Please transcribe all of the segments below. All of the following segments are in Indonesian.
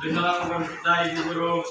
Dengar dari guru.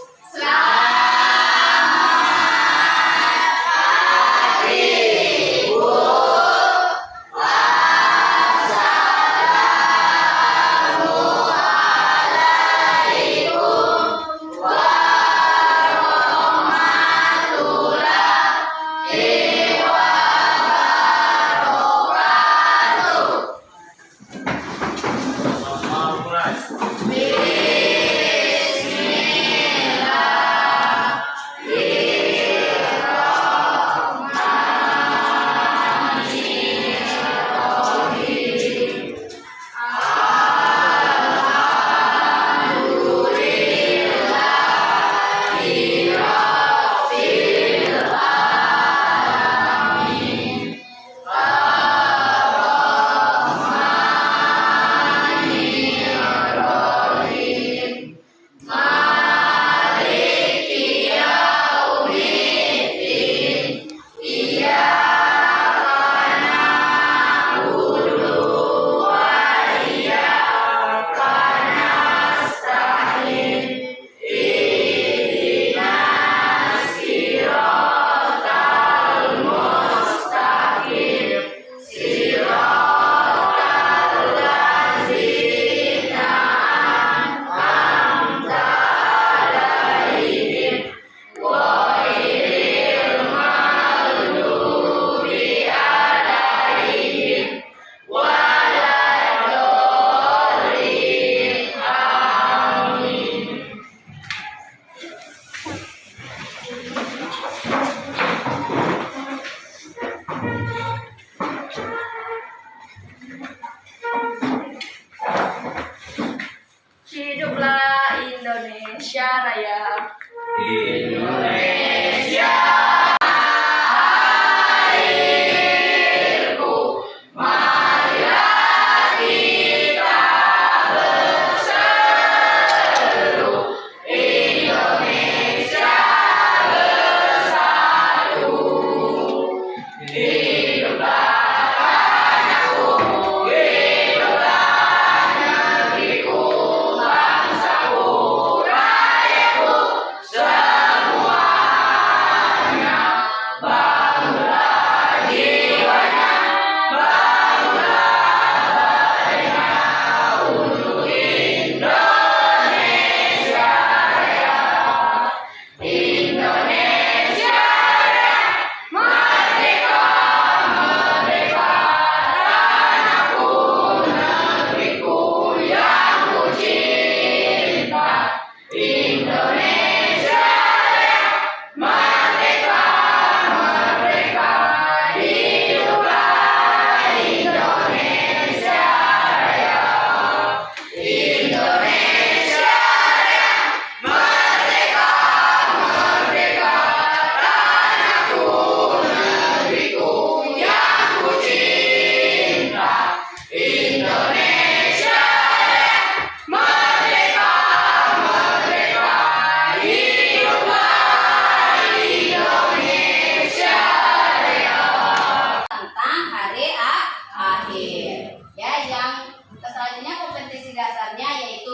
Hiduplah Indonesia Raya. Indonesia.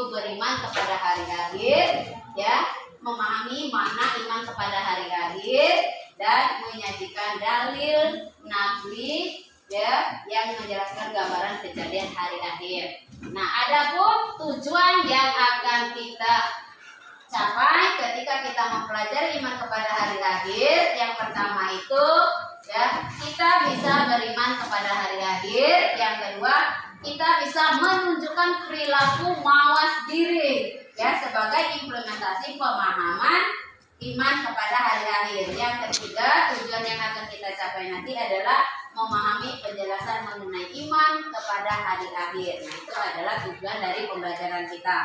Beriman kepada hari akhir, ya, memahami makna iman kepada hari akhir dan menyajikan dalil nabi, ya, yang menjelaskan gambaran kejadian hari akhir. Nah, adapun tujuan yang akan kita capai ketika kita mempelajari iman kepada hari akhir, yang pertama itu, ya, kita bisa beriman kepada hari akhir. Yang kedua, kita bisa menunjukkan perilaku mawas diri, ya, sebagai implementasi pemahaman iman kepada hari akhir. Yang ketiga, tujuan yang akan kita capai nanti adalah memahami penjelasan mengenai iman kepada hari akhir. Nah, itu adalah tujuan dari pembelajaran kita.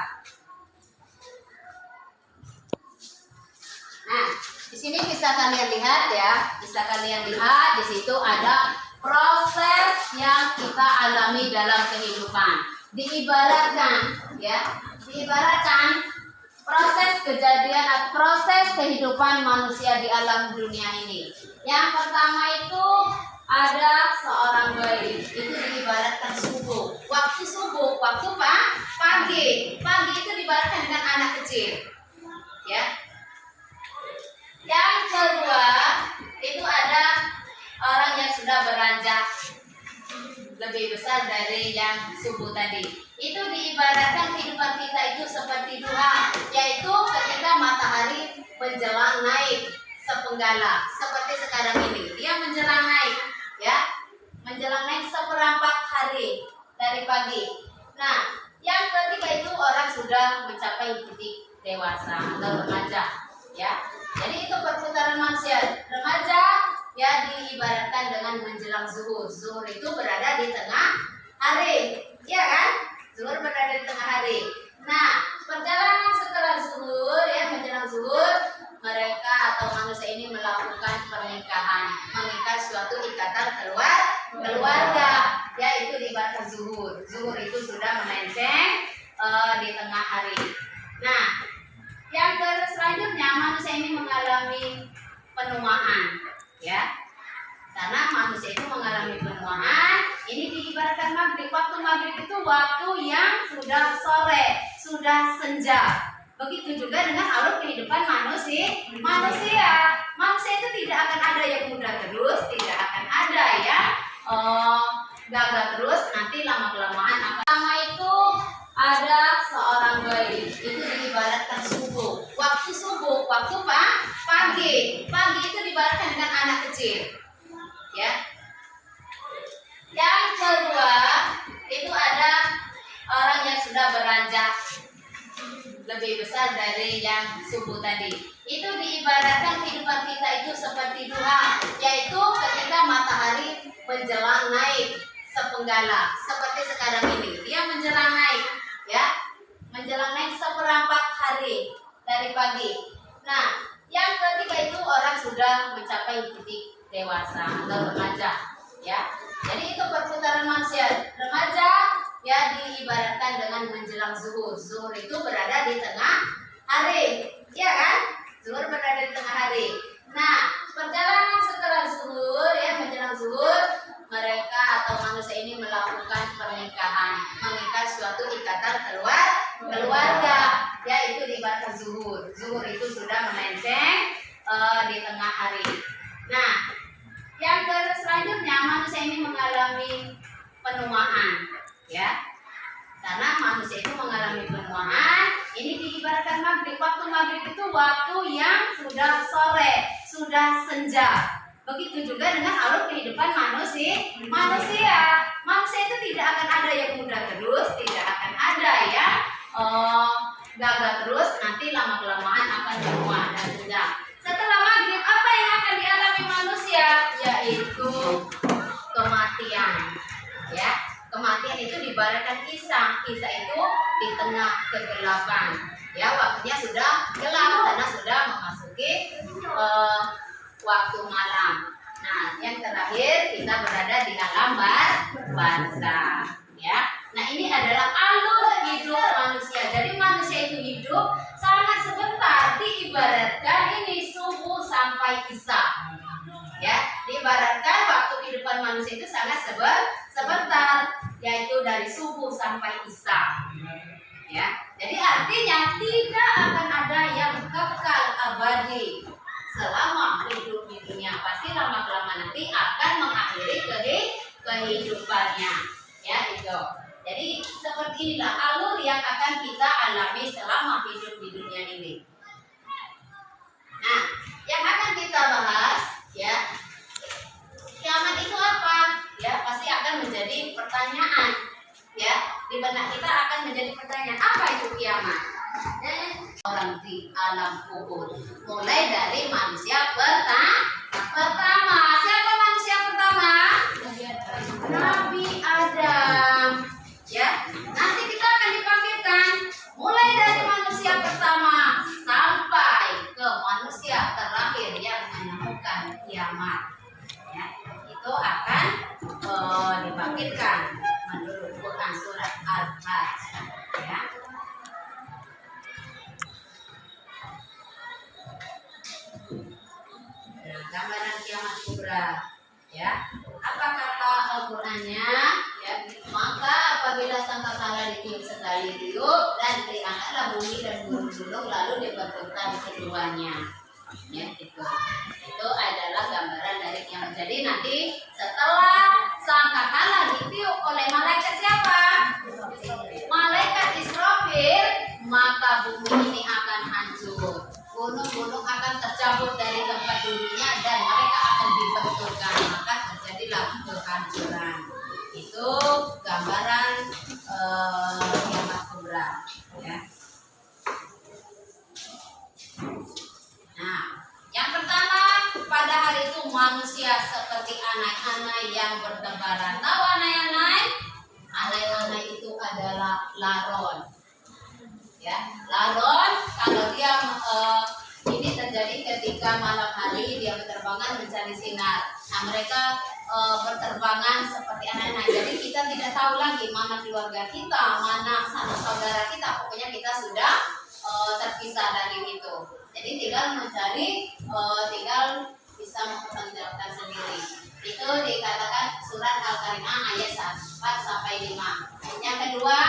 Nah, Di sini bisa kalian lihat ya, di situ ada proses yang kita alami dalam kehidupan. Diibaratkan proses kejadian atau proses kehidupan manusia di alam dunia ini. Yang pertama itu ada seorang bayi, itu diibaratkan subuh. Waktu subuh, waktu pagi itu diibaratkan dengan anak kecil. Ya. Yang kedua itu ada orang yang sudah beranjak lebih besar dari yang subuh tadi. Itu diibaratkan kehidupan kita itu seperti duha, yaitu ketika matahari menjelang naik sepenggala, seperti sekarang ini. Dia menjelang naik, ya, menjelang naik seperempat hari dari pagi. Nah, yang ketiga itu orang sudah mencapai titik dewasa atau remaja, ya. Jadi itu perputaran manusia. Remaja ya diibaratkan dengan menjelang zuhur. Zuhur itu berada di tengah hari, ya kan? Zuhur berada di tengah hari. Nah, perjalanan setelah zuhur ya, menjelang zuhur, mereka atau manusia ini melakukan pernikahan, mengikat suatu ikatan keluarga, ya itu diibaratkan zuhur. Zuhur itu sudah melenceng di tengah hari. Nah, yang selanjutnya manusia ini mengalami penuaan, ya. Karena manusia itu mengalami penuaan, ini diibaratkan maghrib. Waktu maghrib itu waktu yang sudah sore, sudah senja. Begitu juga dengan alur kehidupan manusia. Manusia itu tidak akan ada yang muda terus, tidak akan ada yang gagah terus. Nanti lama-kelamaan akan. Pertama itu ada seorang bayi, itu diibaratkan subuh. Waktu subuh, waktu pagi itu diibaratkan dengan anak kecil, ya. Yang kedua itu ada orang yang sudah beranjak lebih besar dari yang subuh tadi. Itu diibaratkan kehidupan kita itu seperti duha, yaitu ketika matahari menjelang naik sepenggala, seperti sekarang ini. Dia menjelang naik, ya, menjelang naik seperempat hari dari pagi. Nah, yang ketiga itu orang sudah mencapai titik dewasa atau remaja, ya. Jadi itu perputaran manusia. Remaja ya diibaratkan dengan menjelang zuhur. Zuhur itu berada di tengah hari, ya kan? Zuhur berada di tengah hari. Nah, perjalanan setelah zuhur ya, menjelang zuhur, mereka atau manusia ini melakukan pernikahan, mengikat suatu ikatan keluarga, ya itu diibaratkan zuhur. Zuhur itu sudah melenceng di tengah hari. Nah, yang selanjutnya manusia ini mengalami penuaan, ya. Karena manusia itu mengalami penuaan, ini diibaratkan maghrib. Waktu maghrib itu waktu yang sudah sore, sudah senja. Begitu juga dengan alur kehidupan manusia. Manusia itu tidak akan ada yang muda terus, tidak akan ada yang gagah terus. Nanti lama-kelamaan akan menua dan senja. Setelah maghrib, apa yang akan dialami manusia? Yaitu kematian, ya. Kematian itu diibaratkan kisah itu di tengah kegelapan, ya. Waktunya sudah gelap karena sudah memasuki waktu malam. Nah, yang terakhir kita berada di alam barzakh, ya. Nah, ini adalah alur hidup manusia. Jadi manusia itu hidup sangat sebentar, diibaratkan ini subuh sampai isya. Ya, diibaratkan waktu kehidupan manusia itu sangat sebentar, yaitu dari subuh sampai isya. Ya, jadi artinya tidak akan ada yang kekal abadi selama hidup di dunia. Pasti lama-kelamaan nanti akan mengakhiri kehidupannya. Ya, itu. Jadi seperti inilah alur yang akan kita alami selama hidup di dunia ini. Nah, yang akan kita bahas, ya, kiamat itu apa? Ya, pasti akan menjadi pertanyaan. Ya, di benak kita akan menjadi pertanyaan, apa itu kiamat? Orang di alam kubur. Mulai dari manusia pertama. Siapa manusia pertama? Nabi Adam. Ya, nanti kita akan dibangkitkan mulai dari manusia pertama sampai ke manusia terakhir diberikan menurut Quran surat Al-Hajj, ya. Nah, gambaran kiamat kubra, ya. Apa kata Al-Qur'annya? Ya, maka apabila sangkakala ditiup sekali tiup dan diangkatlah bumi dan gunung-gunung lalu dibentukkan keduanya. Ya, itu adalah gambaran dari kiamat. Jadi nanti setelah sangkakala ditiup oleh malaikat siapa? Malaikat Israfil, maka bumi ini akan hancur, gunung-gunung akan tercabut dari tempat duduknya dan mereka akan dibenturkan, maka terjadilah kehancuran. Itu gambaran kiamat kubra, ya. Nah, yang pertama, pada hari itu manusia seperti anak-anak yang bertebaran. Tahu anak-anak? Anak-anak itu adalah laron. Ya, laron kalau dia ini terjadi ketika malam hari dia berterbangan mencari sinar. Nah, mereka berterbangan seperti anak-anak. Jadi kita tidak tahu lagi mana keluarga kita, mana sanak saudara kita. Pokoknya kita sudah terpisah dari itu. Jadi tinggal mencari, tinggal bisa mempertanggungjawabkan sendiri. Itu dikatakan surat Al-Qari'ah ayat 4-5. Yang kedua,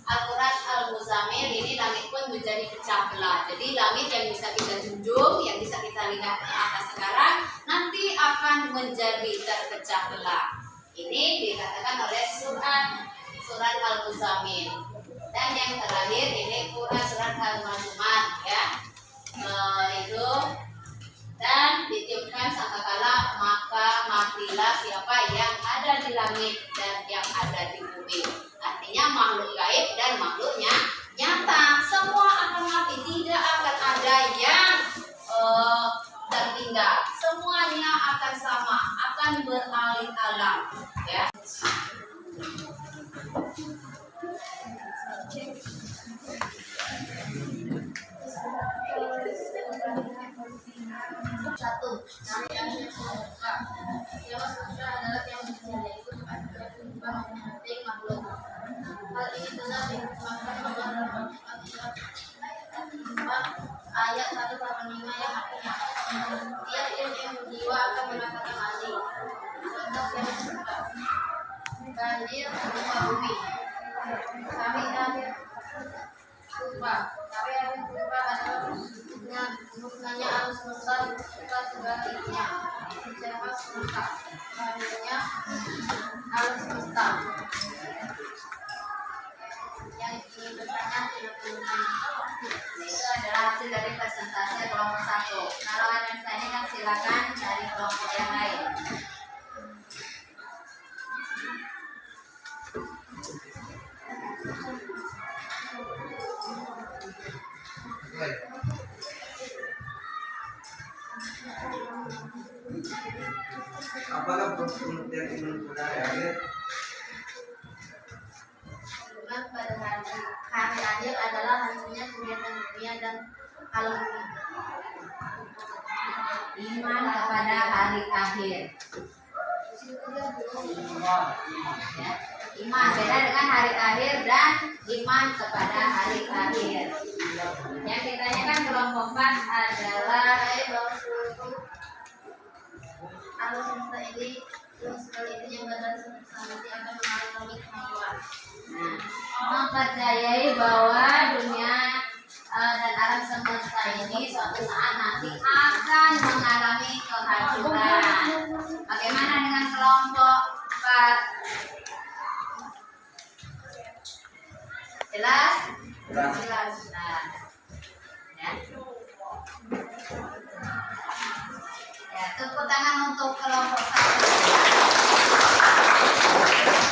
Al-Quran Al-Muzammil, ini langit pun menjadi pecah belah. Jadi langit yang bisa kita junjung, yang bisa kita lihat ke atas sekarang, nanti akan menjadi terpecah belah. Ini dikatakan oleh surat Al-Muzammil. Dan yang terakhir ini Quran surat Al-Majmu'ah, ya. Itu dan ditiupkan sangkakala maka matilah siapa yang ada di langit dan yang ada di bumi. Artinya makhluk gaib dan makhluknya nyata semua akan mati, tidak akan ada yang tertinggal, semuanya akan sama, akan beralih-alih, ya. Satu, yang suka adalah yang mencintai itu penting makhluk. Hal ini telah dikembangkan ayat 185 yang artinya tiap yang berjiwa akan merasakan mati. Contoh yang suka banjir berupa bumi. Kami akhir lupa. Tapi akhir lupa adalah musnahnya alam semesta juga sebaliknya. Siapa semesta? Sebaliknya alam semesta. Yang ini bertanya tidak itu adalah hasil dari presentasi kelompok 1. Kalau ada yang bertanya silakan dari kelompok yang lain. Apakah pengertian iman pada akhir? Iman pada hari akhir adalah hancurnya kegiatan dunia dan alam bumi. Iman kepada hari akhir. Ya. Iman beda dengan hari akhir dan iman kepada hari akhir. Yang ditanyakan kelompok 4 adalah bahwa seluruh alam semesta ini sekali itu yang bersama akan mengalami kemajuan. Nah, mempercayai bahwa dunia dan alam semesta ini suatu saat nanti akan mengalami kehancuran. Bagaimana dengan kelompok 4? Jelas? Jelas. Nah, ya. Ya, tepuk tangan untuk kelompok 1.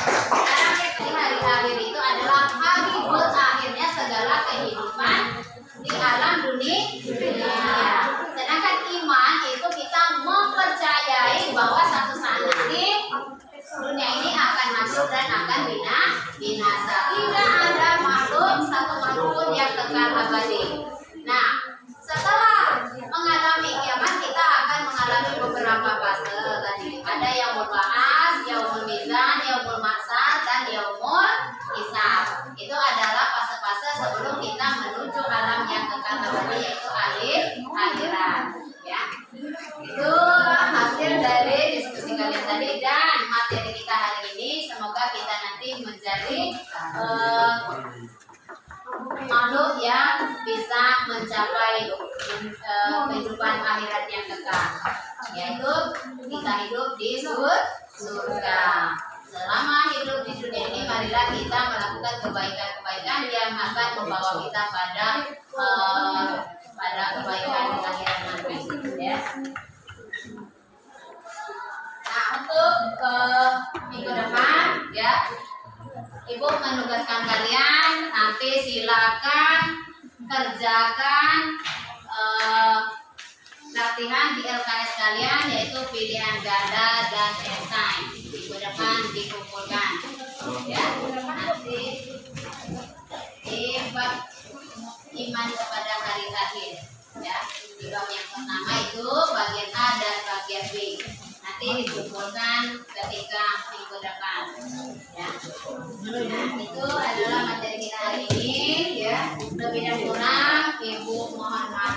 Sekarang di hari akhir itu adalah hari berakhirnya segala kehidupan di alam dunia. Sedangkan iman itu kita mempercayai bahwa satu saat nanti dunia ini akan hancur dan akan binasa. Tidak ada makhluk satu makhluk yang kekal abadi. Nah, setelah mengalami kiamat kita akan mengalami beberapa fase tadi. Ada yang berbahas, yaumul mizan, yaumul mahsyar. kita nanti menjadi makhluk yang bisa mencapai kehidupan akhirat yang kekal, yaitu kita hidup di surga. Selama hidup di dunia ini, marilah kita melakukan kebaikan-kebaikan yang akan membawa kita pada kebaikan di akhirat nanti, ya. Nah, untuk minggu depan, ya, Ibu menugaskan kalian nanti silakan kerjakan latihan di LKS kalian, yaitu pilihan ganda dan esai. Minggu depan dikumpulkan, ya. Nanti di bab iman kepada hari akhir, ya. Di bab yang pertama itu bagian A dan bagian B. Nanti dikumpulkan ketika minggu depan, ya. Nah, itu adalah materi kita hari ini, ya. Lebih dan kurang Ibu mohon maaf.